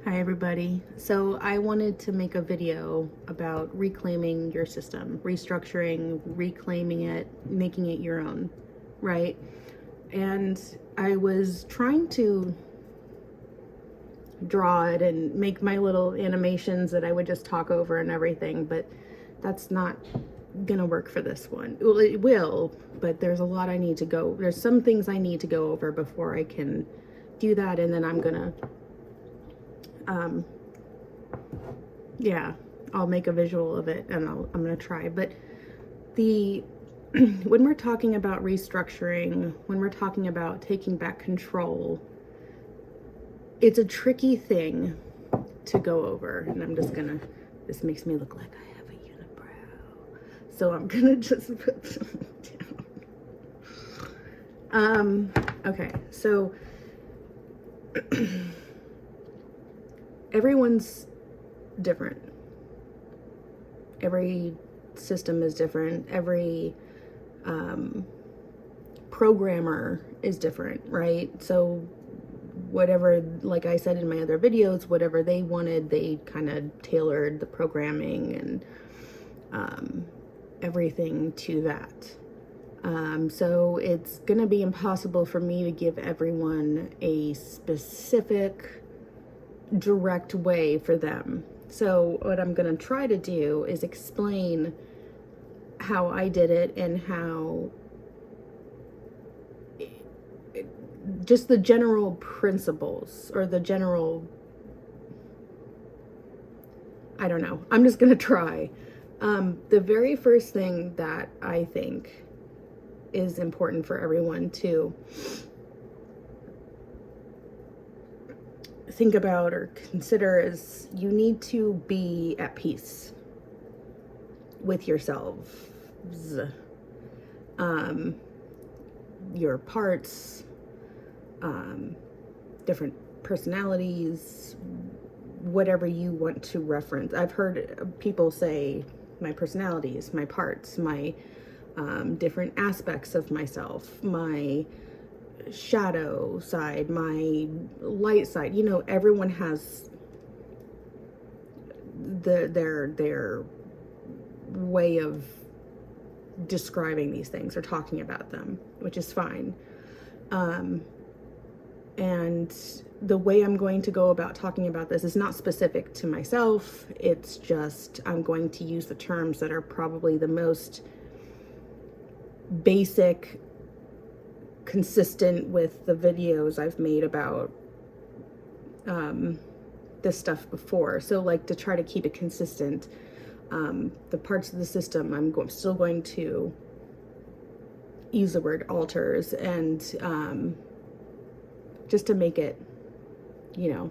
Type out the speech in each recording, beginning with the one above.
Hi everybody. So I wanted to make a video about reclaiming your system, restructuring, reclaiming it, making it your own, right? And I was trying to draw it and make my little animations that I would just talk over and everything, but that's not gonna work for this one. Well, it will, but there's a lot there's some things I need to go over before I can do that, and then I'm gonna yeah, I'll make a visual of it and I'm gonna try. But the when we're talking about restructuring, when we're talking about taking back control, it's a tricky thing to go over. And this makes me look like I have a unibrow. So I'm gonna just put them down. Okay, so everyone's different. Every system is different. Every programmer is different, right? So whatever, like I said in my other videos, whatever they wanted, they kind of tailored the programming and everything to that. So it's going to be impossible for me to give everyone a specific direct way for them. So what I'm going to try to do is explain how I did it and how just the general principles or the general, I don't know. I'm just going to try. The very first thing that I think is important for everyone to think about or consider is you need to be at peace with yourselves, your parts, different personalities, whatever you want to reference. I've heard people say my personalities, my parts, my different aspects of myself, my shadow side, my light side. You know, everyone has their way of describing these things or talking about them, which is fine. And the way I'm going to go about talking about this is not specific to myself. It's just I'm going to use the terms that are probably the most basic, consistent with the videos I've made about this stuff before. So like to try to keep it consistent, the parts of the system, I'm still going to use the word alters and just to make it, you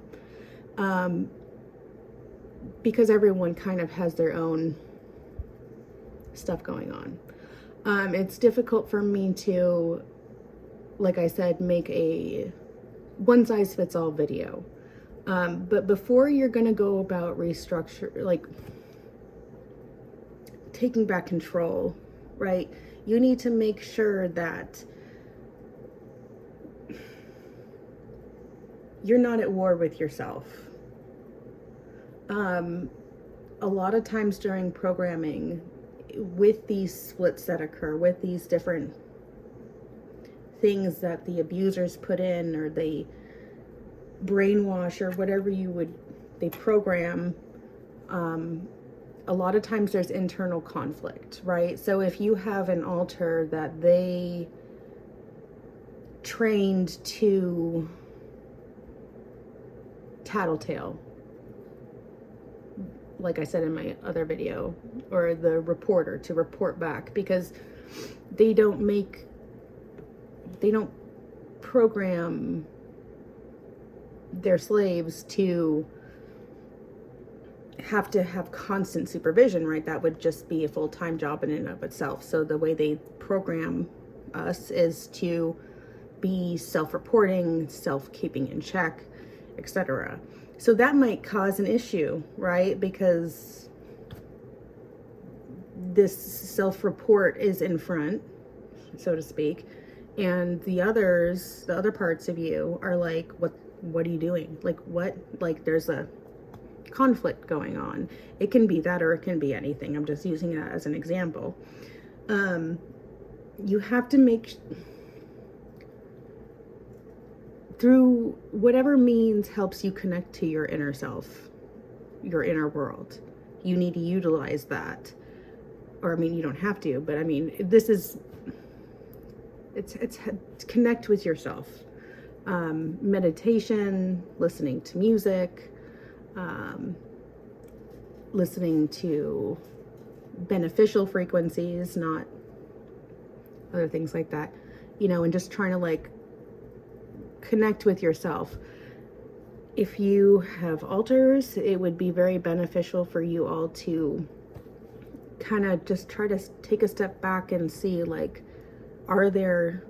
know, because everyone kind of has their own stuff going on. It's difficult for me to, like I said, make a one-size-fits-all video. But before you're going to go about like taking back control, right? You need to make sure that you're not at war with yourself. A lot of times during programming, with these splits that occur, with these different things that the abusers put in or they brainwash or whatever they program, a lot of times there's internal conflict, right? So if you have an alter that they trained to tattletale, like I said in my other video, or the reporter to report back, because they don't program their slaves to have constant supervision, right? That would just be a full-time job in and of itself. So the way they program us is to be self-reporting, self-keeping in check, etc. So that might cause an issue, right? Because this self-report is in front, so to speak, and the other parts of you are like, what are you doing? Like, what? Like, there's a conflict going on. It can be that, or it can be anything. I'm just using that as an example. You have to make, through whatever means helps you connect to your inner self, your inner world, you need to utilize that. Or, I mean, you don't have to, but I mean, this is, it's connect with yourself. Meditation, listening to music, listening to beneficial frequencies, not other things like that, you know, and just trying to like connect with yourself. If you have altars, it would be very beneficial for you all to kind of just try to take a step back and see, like, are there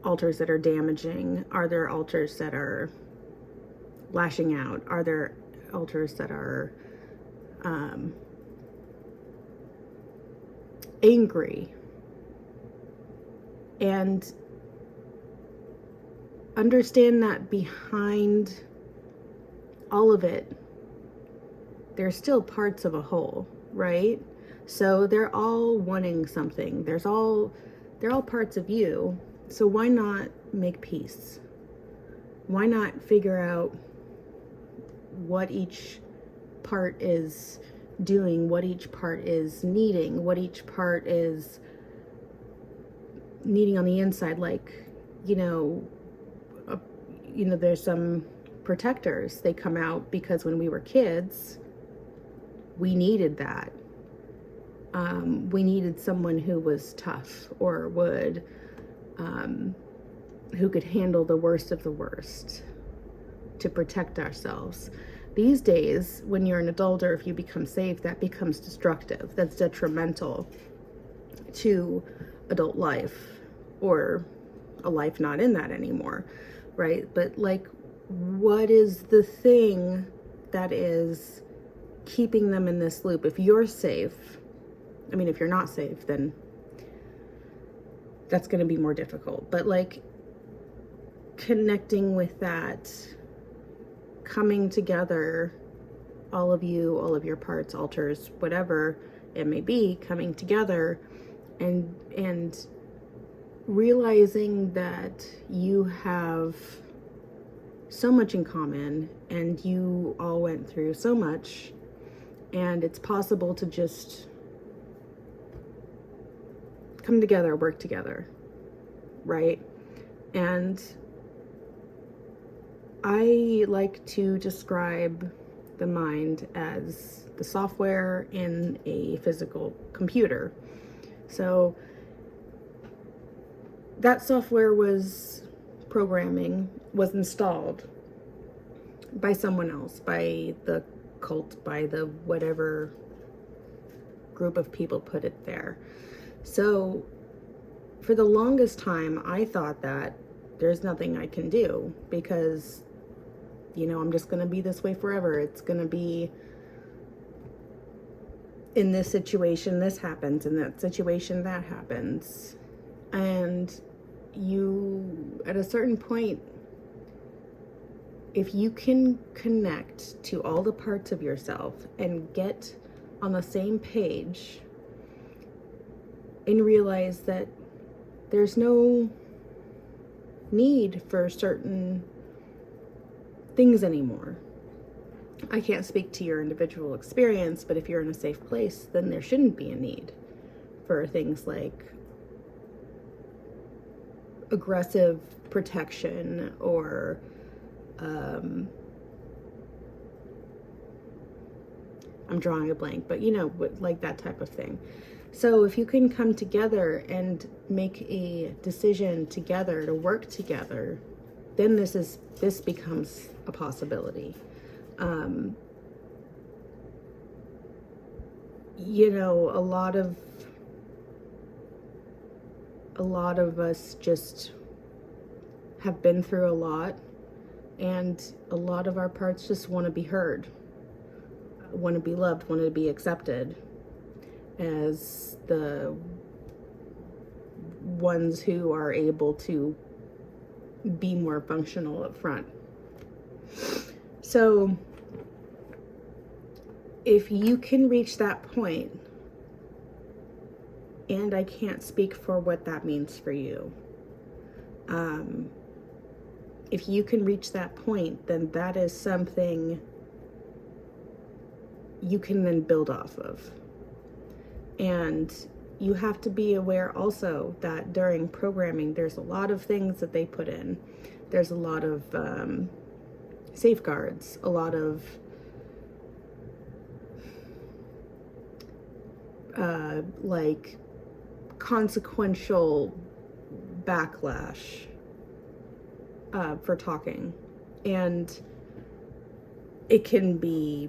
altars that are damaging? Are there altars that are lashing out? Are there altars that are angry? And understand that behind all of it, there's still parts of a whole, right? So they're all wanting something. They're all parts of you. So why not make peace? Why not figure out what each part is doing, what each part is needing, what each part is needing on the inside? Like, you know, there's some protectors. They come out because when we were kids, we needed that. We needed someone who was tough, or who could handle the worst of the worst to protect ourselves. These days, when you're an adult, or if you become safe, that becomes destructive. That's detrimental to adult life, or a life not in that anymore, right? But like, what is the thing that is keeping them in this loop? If you're safe, I mean, if you're not safe, then that's going to be more difficult. But like, connecting with that, coming together, all of you, all of your parts, altars, whatever it may be, coming together and realizing that you have so much in common, and you all went through so much, and it's possible to just come together, work together, right? And I like to describe the mind as the software in a physical computer. So that software was installed by someone else, by the cult, by the whatever group of people put it there. So for the longest time, I thought that there's nothing I can do, because, you know, I'm just going to be this way forever. It's going to be, in this situation, this happens, in that situation, that happens. And you, at a certain point, if you can connect to all the parts of yourself and get on the same page and realize that there's no need for certain things anymore. I can't speak to your individual experience, but if you're in a safe place, then there shouldn't be a need for things like aggressive protection, or I'm drawing a blank, but you know, like that type of thing. So if you can come together and make a decision together to work together, then this becomes a possibility. You know, a lot of us just have been through a lot, and a lot of our parts just want to be heard, want to be loved, want to be accepted as the ones who are able to be more functional up front. So if you can reach that point, and I can't speak for what that means for you, if you can reach that point, then that is something you can then build off of. And you have to be aware also that during programming, there's a lot of things that they put in. There's a lot of safeguards, a lot of like consequential backlash for talking. And it can be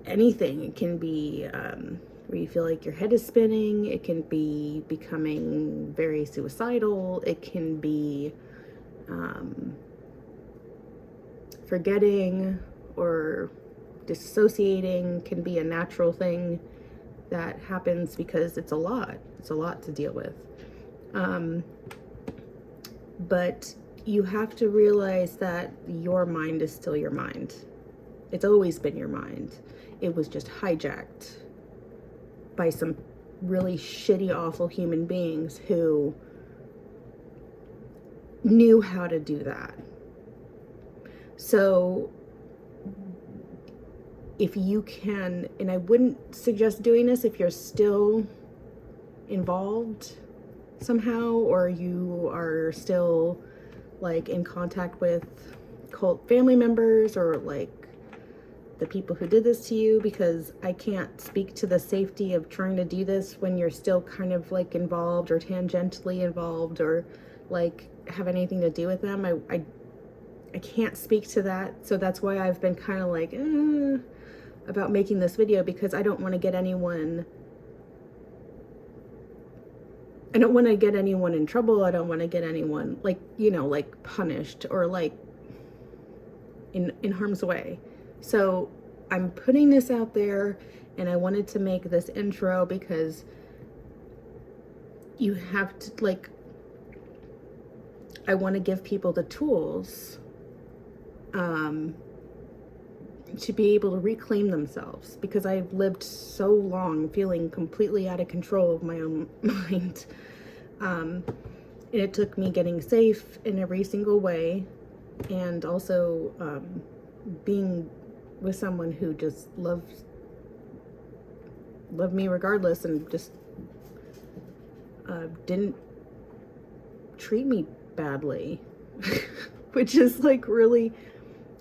anything. It can be where you feel like your head is spinning. It can be becoming very suicidal. It can be forgetting or disassociating. Can be a natural thing that happens because it's a lot. It's a lot to deal with. But you have to realize that your mind is still your mind. It's always been your mind. It was just hijacked by some really shitty, awful human beings who knew how to do that. So if you can, and I wouldn't suggest doing this if you're still involved somehow, or you are still like in contact with cult family members, or like the people who did this to you, because I can't speak to the safety of trying to do this when you're still kind of like involved or tangentially involved or like have anything to do with them. I can't speak to that. So that's why I've been kind of like about making this video, because I don't want to get anyone in trouble. I don't want to get anyone like, you know, like punished or like in harm's way. So I'm putting this out there, and I wanted to make this intro because you have to, like, I want to give people the tools to be able to reclaim themselves, because I've lived so long feeling completely out of control of my own mind. And it took me getting safe in every single way, and also being with someone who just loved me regardless, and just didn't treat me badly, which is like really,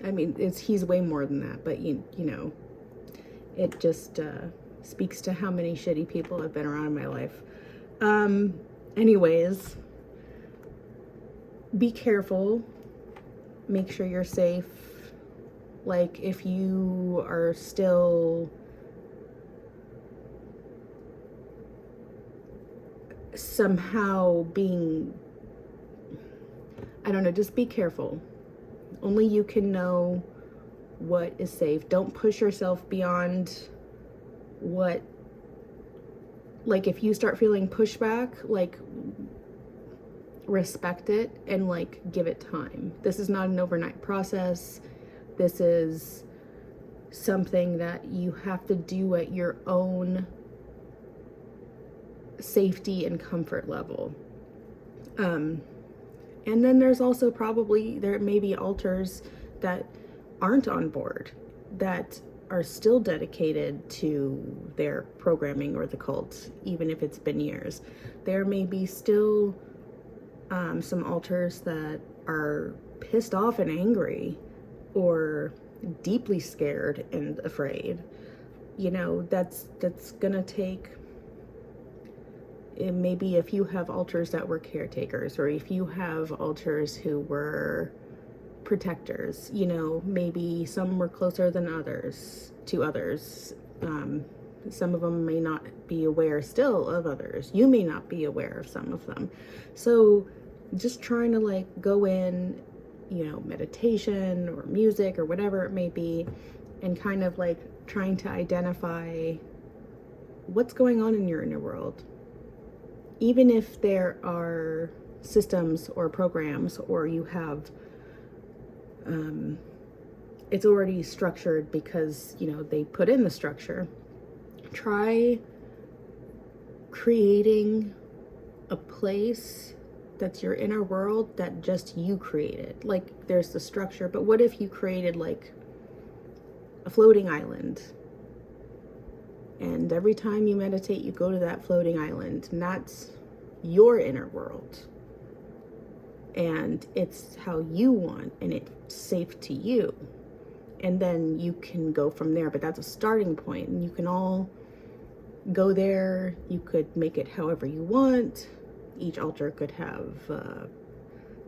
I mean, he's way more than that, but you know, it just speaks to how many shitty people have been around in my life. Anyways, be careful, make sure you're safe. Like, if you are still somehow being, I don't know, just be careful. Only you can know what is safe. Don't push yourself beyond what, like, if you start feeling pushback, like, respect it and like give it time. This is not an overnight process. This is something that you have to do at your own safety and comfort level. And then there's also there may be alters that aren't on board, that are still dedicated to their programming or the cult, even if it's been years. There may be still some alters that are pissed off and angry, or deeply scared and afraid. You know, that's gonna take, maybe if you have alters that were caretakers, or if you have alters who were protectors, you know, maybe some were closer than others to others. Some of them may not be aware still of others. You may not be aware of some of them. So just trying to like go in, you know, meditation or music or whatever it may be, and kind of like trying to identify what's going on in your inner world. Even if there are systems or programs, or you have it's already structured because, you know, they put in the structure. Try creating a place that's your inner world that just you created. Like, there's the structure, but what if you created like a floating island? And every time you meditate, you go to that floating island, and that's your inner world. And it's how you want, and it's safe to you. And then you can go from there, but that's a starting point, and you can all go there. You could make it however you want. Each altar could have a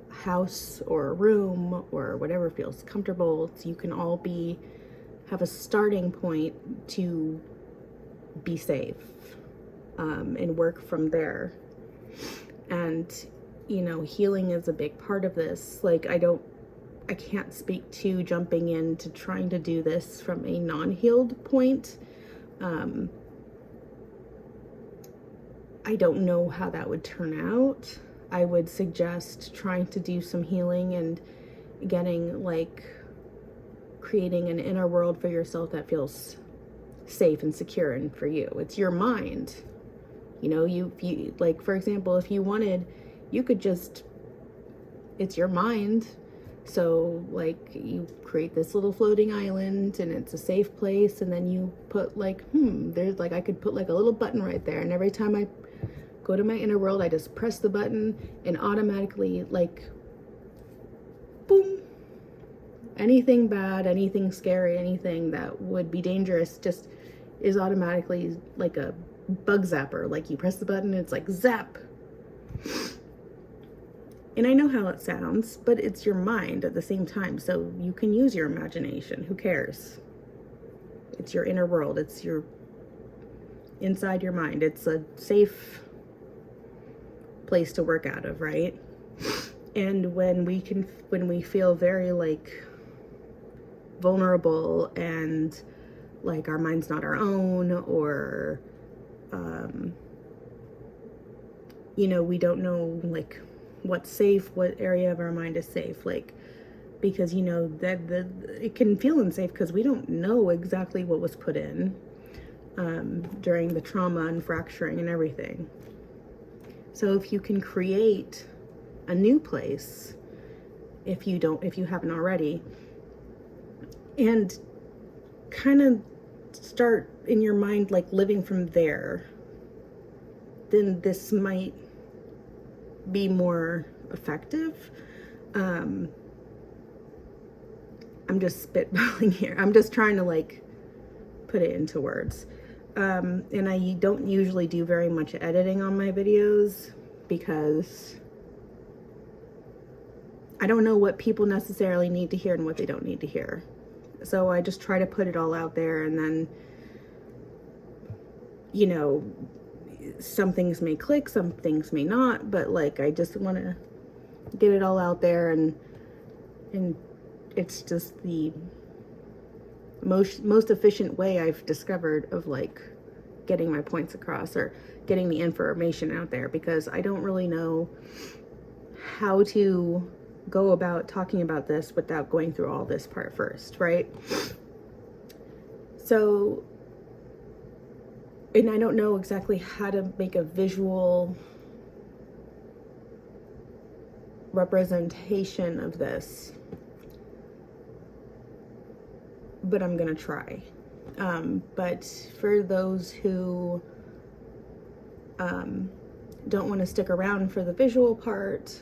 house or a room or whatever feels comfortable. So you can all have a starting point to be safe, and work from there. And, you know, healing is a big part of this. Like, I can't speak to jumping into trying to do this from a non-healed point. I don't know how that would turn out. I would suggest trying to do some healing and getting, like, creating an inner world for yourself that feels safe and secure and for you. It's your mind. You know, you like, for example, if you wanted, you could just, it's your mind. So, like, you create this little floating island and it's a safe place, and then you put like, there's like, I could put like a little button right there, and every time I go to my inner world, I just press the button and automatically, like, boom, anything bad, anything scary, anything that would be dangerous just is automatically like a bug zapper. Like, you press the button and it's like zap. And I know how it sounds, but it's your mind at the same time. So you can use your imagination. Who cares? It's your inner world. It's your inside your mind. It's a safe place to work out of, right? And when we feel very like vulnerable and like our mind's not our own, or you know, we don't know like what's safe, what area of our mind is safe, like, because, you know, that it can feel unsafe because we don't know exactly what was put in during the trauma and fracturing and everything. So if you can create a new place, if you haven't already, and kind of start in your mind like living from there, then this might be more effective. I'm just spitballing here. I'm just trying to like put it into words. And I don't usually do very much editing on my videos because I don't know what people necessarily need to hear and what they don't need to hear. So I just try to put it all out there, and then, you know, some things may click, some things may not, but like, I just want to get it all out there, and it's just the most efficient way I've discovered of like getting my points across or getting the information out there, because I don't really know how to go about talking about this without going through all this part first, right? So, and I don't know exactly how to make a visual representation of this, but I'm gonna try. But for those who don't want to stick around for the visual part,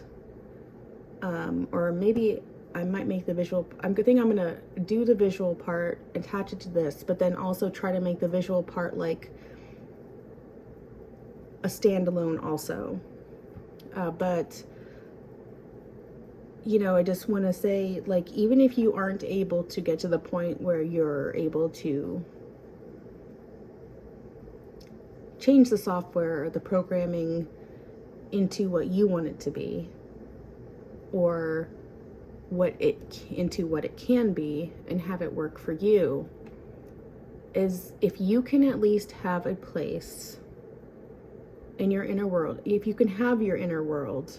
or maybe I might make the visual, I'm gonna do the visual part, attach it to this, but then also try to make the visual part like a standalone also. But, you know, I just want to say, like, even if you aren't able to get to the point where you're able to change the software or the programming into what you want it to be, or into what it can be, and have it work for you, is if you can at least have a place in your inner world, if you can have your inner world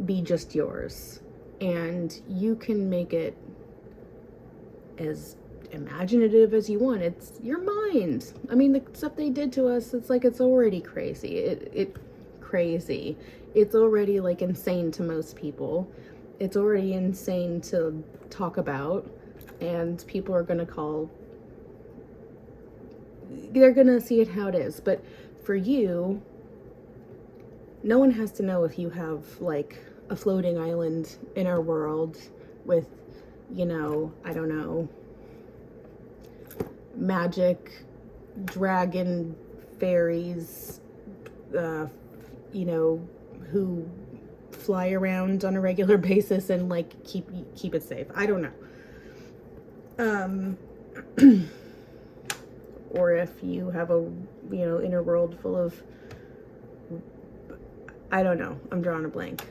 be just yours, and you can make it as imaginative as you want. It's your mind. I mean, the stuff they did to us, it's like, it's already crazy. It crazy. It's already like insane to most people. It's already insane to talk about, and people are going to they're going to see it how it is. But for you, no one has to know if you have like a floating island in our world with, I don't know, magic, dragon, fairies, who fly around on a regular basis and like keep it safe. I don't know. Or if you have a, inner world full of, I don't know, I'm drawing a blank.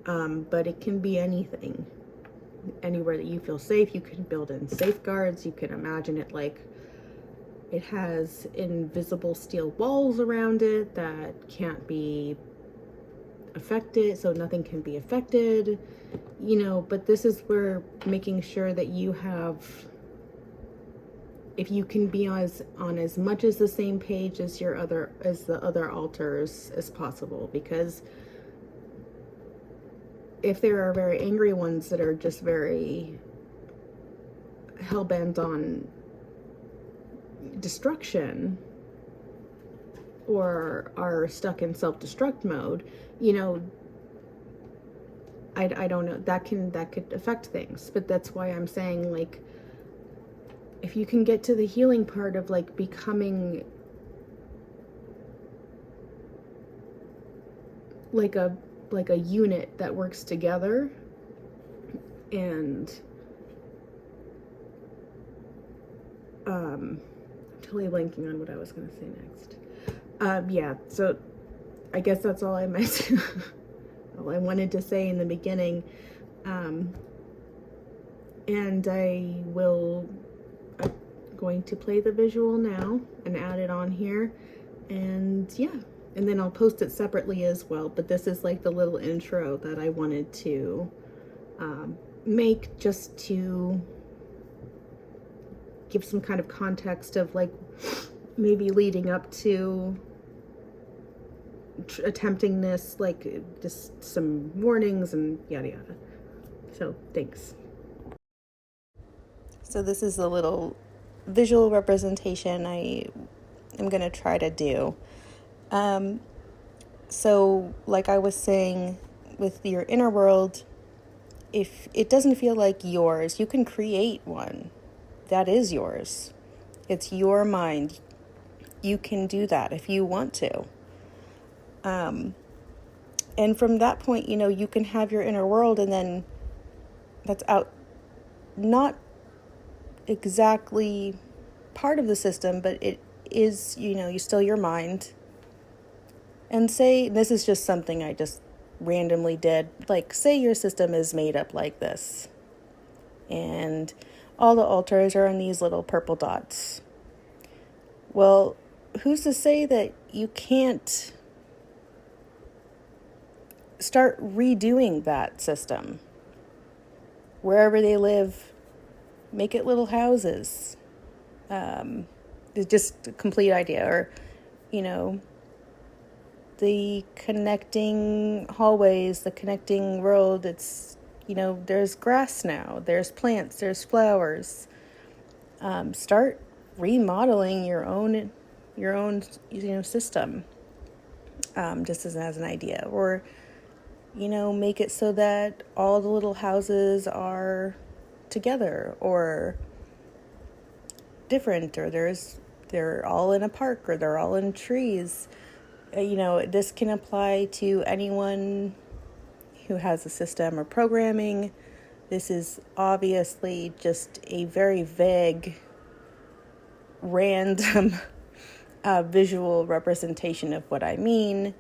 But it can be anything. Anywhere that you feel safe, you can build in safeguards. You can imagine it like it has invisible steel walls around it that can't be affected, so nothing can be affected, but this is where making sure that you have, if you can be on as much as the same page as the other altars as possible, because if there are very angry ones that are just very hell-bent on destruction or are stuck in self-destruct mode, I don't know, that could affect things. But that's why I'm saying, like, if you can get to the healing part of like becoming like a unit that works together, and I'm totally blanking on what I was going to say next. Yeah, so I guess that's all I meant. All I wanted to say in the beginning. And I'm going to play the visual now and add it on here. And yeah, and then I'll post it separately as well. But this is like the little intro that I wanted to make, just to give some kind of context of like maybe leading up to attempting this, like just some warnings and yada yada. So thanks. So this is the little visual representation I am going to try to do. So like I was saying, with your inner world, if it doesn't feel like yours, you can create one that is yours. It's your mind. You can do that if you want to. And from that point, you can have your inner world, and then that's out, not exactly part of the system, but it is, you still your mind. And say, this is just something I just randomly did, like say your system is made up like this, and all the altars are on these little purple dots. Well, who's to say that you can't start redoing that system? Wherever they live, make it little houses. It's just a complete idea. Or, the connecting hallways, the connecting road, it's, there's grass now, there's plants, there's flowers. Start remodeling your own system, just as an idea. Or, make it so that all the little houses are together or different, or they're all in a park, or they're all in trees. This can apply to anyone who has a system or programming. This is obviously just a very vague, random visual representation of what I mean.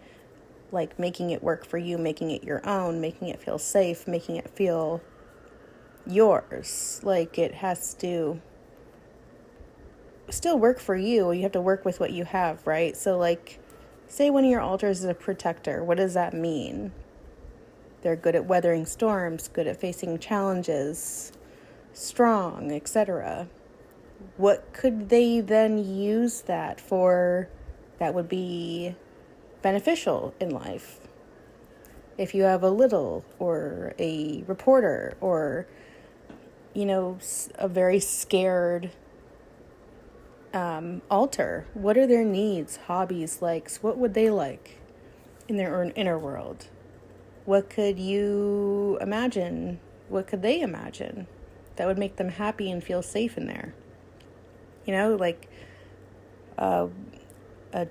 Like making it work for you, making it your own, making it feel safe, making it feel yours. Like it has to still work for you. You have to work with what you have, right? So like, say one of your altars is a protector. What does that mean? They're good at weathering storms, good at facing challenges, strong, etc. What could they then use that for that would be beneficial in life? If you have a little, or a reporter, or, a very scared alter, what are their needs, hobbies, likes? What would they like in their inner world? What could you imagine? What could they imagine that would make them happy and feel safe in there? Like a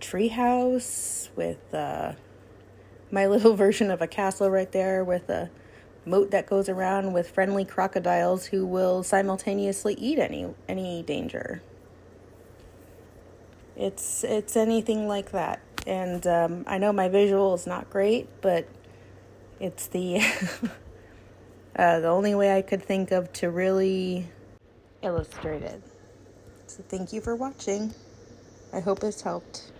tree house with my little version of a castle right there, with a moat that goes around with friendly crocodiles who will simultaneously eat any danger. It's anything like that. And I know my visual is not great, but it's the the only way I could think of to really illustrate it. So thank you for watching. I hope it's helped.